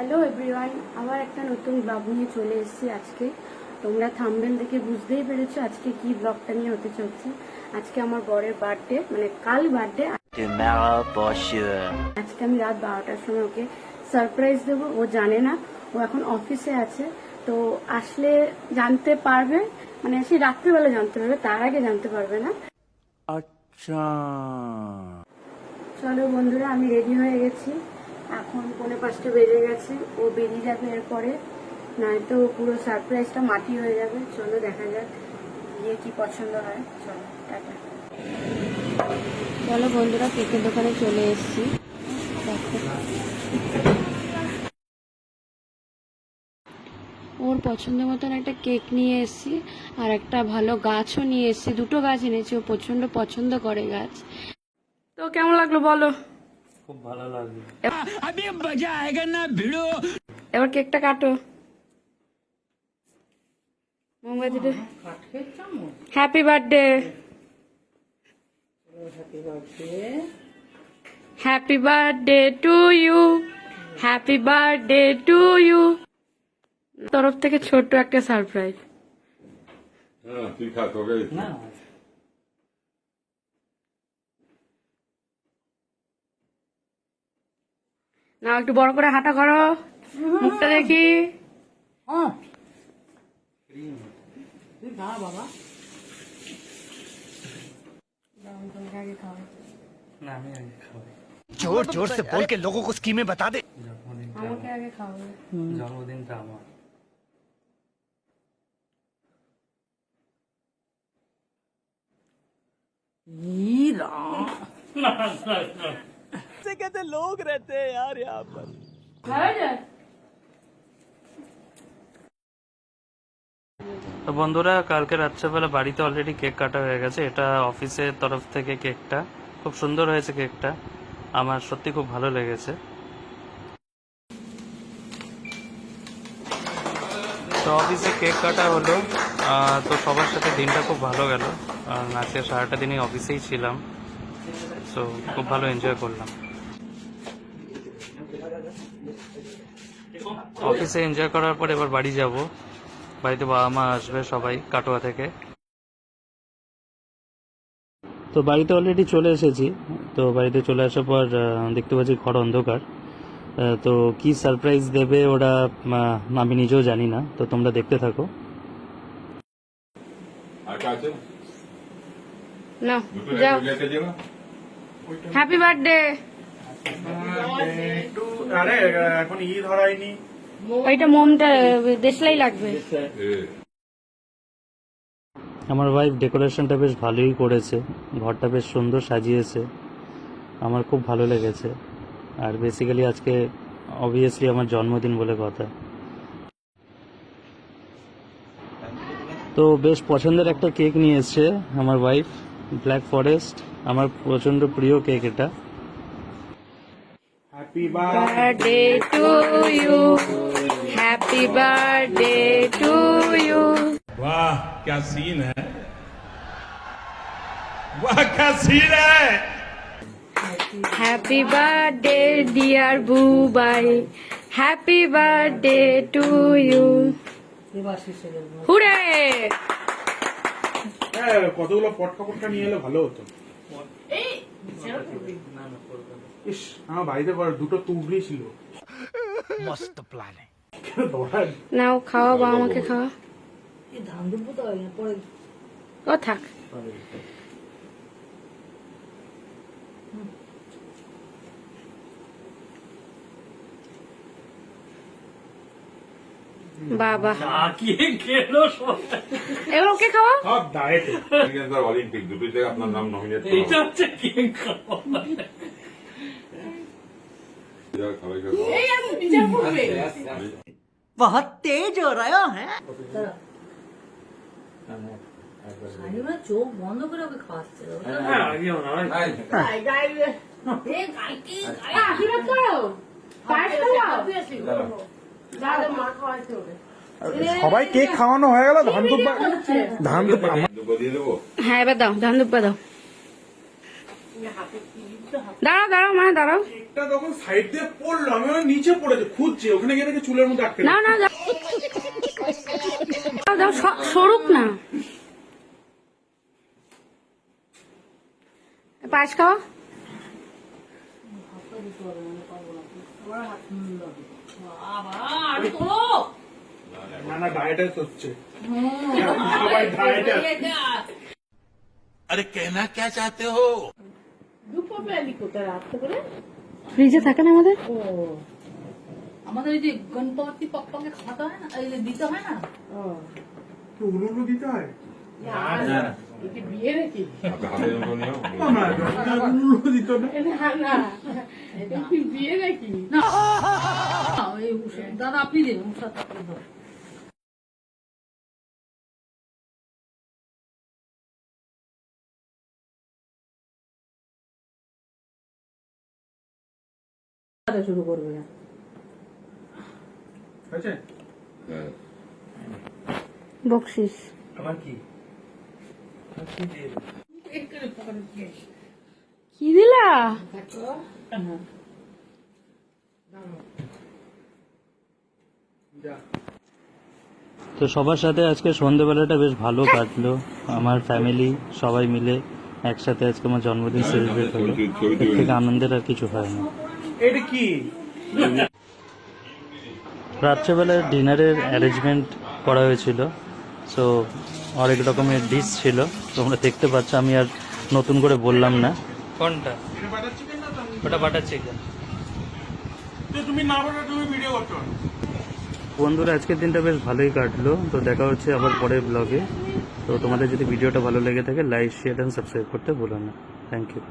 Hello everyone, আবার একটা নতুন ব্লগ নিয়ে চলে এসেছি আজকে। তোমরা থাম্বনেল দেখে বুঝতেই পেরেছো আজকে কি ব্লগটা নিয়ে হতে চলছে। আজকে আমার বরের বার্থডে, মানে কাল বার্থডে। আজকে আমি রাত 12টার সময় ওকে সারপ্রাইজ দেবো। ও জানে না, ও এখন অফিসে আছে। তো আসলে জানতে পারবে, মানে সেই রাত্রেবেলা জানতে পারবে, তার আগে জানতে পারবে না। আচ্ছা, চলো বন্ধুরা, আমি রেডি হয়ে গেছি। এখন 4:45 বেজে গেছে। ও বেরিয়ে যাবে এরপরে, নয়তো পুরো সারপ্রাইজটা মাটি হয়ে যাবে। চলো দেখা যাক গিয়ে কি পছন্দ হয়। চলো টাটা। চলো বন্ধুরা, কেকের দোকানে চলে এসেছি। ওর পছন্দ মতন একটা কেক নিয়ে এসেছি, আর একটা ভালো গাছও নিয়ে এসেছি। দুটো গাছ এনেছি, ও প্রচন্ড পছন্দ করে গাছ। তো কেমন লাগলো বলো? খুব ভালো লাগলো। अभी मजा आएगा ना भिड़ो। এবার কেকটা কাটো। মোমবাতিটা। Happy birthday. Happy birthday to you. Happy birthday to you. তরফ থেকে ছোট্ট একটা সারপ্রাইজ। তুই খা, তোকে না না, একটু বড় করে হাঁটা করো, মুখটা দেখি। না আমি আগে খাবো। जोर जोर से बोल के लोगों को स्कीमें बता दे। আমাকে আগে খাওয়াবে। জন্মদিনটা আমার। ऐसे कैसे लोग रहते हैं यार यहाँ पर। তো বন্ধুরা, কালকে রাত্রেবেলা বাড়িতে অলরেডি কেক কাটা হয়ে গেছে। এটা অফিসের তরফ থেকে কেকটা। খুব সুন্দর হয়েছে কেকটা, আমার সত্যি খুব ভালো লেগেছে। তো অফিসে কেক কাটা হলো, তো সবার সাথে দিনটা খুব ভালো গেল। আজকে সারাটা দিনই অফিসেই ছিলাম, সো খুব ভালো এনজয় করলাম। অফিসে এনজয় করার পর এবার বাড়ি যাব। বাড়িতে বাবা মা আসবে সবাই কাটোয়া থেকে। তো বাড়িতে অলরেডি চলে এসেছি। তো বাড়িতে চলে আসার পর দেখতে পাচ্ছি ঘর অন্ধকার। তো কি সারপ্রাইজ দেবে ওরা আমি নিজেও জানি না। তো তোমরা দেখতে থাকো। না যাও। Happy birthday. আরে এখন ঈদ হরাইনি। ওইটা মোমটা দেশলাই লাগবে। আমার ওয়াইফ ডেকোরেশনটা বেশ ভালোই করেছে, ঘরটা বেশ সুন্দর সাজিয়েছে, আমার খুব ভালো লেগেছে। আর বেসিক্যালি আজকে অবভিয়াসলি আমার জন্মদিন বলে কথা। তো বেশ পছন্দের একটা কেক নিয়ে এসছে আমার ওয়াইফ, ব্ল্যাক ফরেস্ট। আমার প্রচন্ড প্রিয় কেক এটা। Happy birthday to you. Happy birthday to you. वाह क्या सीन है, वाह क्या सीन है। Happy birthday dear Bubai. Happy birthday to you. Hooray. কতগুলো পটকা পটকা নিয়ে এলে ভালো হতো। ইস, আমার বাড়িতে দুটো তুবড়ি ছিল। मस्त प्लान है। নাও খাওয়া, বা আমাকে খাওয়া। ও থাক। বাবা এবার ওকে খাওয়া। সব ডায়েটে। অলিম্পিক দুটোতে আপনার নাম নমিনেট এটা হচ্ছে কেক খাওয়া। बहुत तेज हो रहा है। চোখ বন্ধ করে ওকে খাওয়াচ্ছে। সবাই কেক খাওয়ানো হয়ে গেল। ধান দুব্বা ধান দুব্বা দিয়ে দেবো। হ্যাঁ এবার দাও, ধান দুব্বা দাও। দাঁড়াও দাঁড়াও মা দাঁড়াও। একটা তখন সাইড দিয়ে পড়লো, আমি ওই নিচে পড়েছে খুঁজছি, ওখানে গিয়ে দেখে চুলের মধ্যে আটকে না না দাও দাও, সরুক না। পায়েস খাওয়া। আরে তোলো না না ডায়েটাইস হচ্ছে, সবাই ডায়েটাইস। अरे कहना क्या चाहते हो? দুপুরবেলা কোথায় রাখতে বলে? ফ্রিজে থাকে না আমাদের। ও আমাদের এই যে গণপতি পপ্পাকে খাওয়াতে হয় না, এই যে দিতে হয় না। তো উনুনও দিতে হয়? একে বিয়ে নাকি? आपका हाथ में नहीं हो না না উনুনও দিত না। না এটা কি বিয়ে নাকি? না এই দাদা আপনি দিন উষা শুরু করবে না। হয়েছে? বকশিস আমার কি কি দিলা? তো সবার সাথে আজকে সন্ধ্যেবেলাটা বেশ ভালো কাটলো। আমার ফ্যামিলি সবাই মিলে একসাথে আজকে আমার জন্মদিন সেলিব্রেট হলো। এর থেকে আনন্দের আর কিছু হয় না। এটা কি? রাত্রেবেলায় ডিনারের অ্যারেঞ্জমেন্ট করা হয়েছিল, সো অনেক রকমের ডিশ ছিল, তোমরা দেখতে পাচ্ছ। আমি আর নতুন করে বললাম না। কোনটা? বাটার চিকেন না তো? ওটা বাটার চিকেন। তুমি না বলে তুমি ভিডিও করছো। বন্ধুরা আজকের দিনটা বেশ ভালোই কাটলো। তো দেখা হচ্ছে আবার পরের ব্লগে। তো তোমাদের যদি ভিডিওটা ভালো লেগে থাকে লাইক শেয়ার অ্যান্ড সাবস্ক্রাইব করতে ভুলো না। Thank you.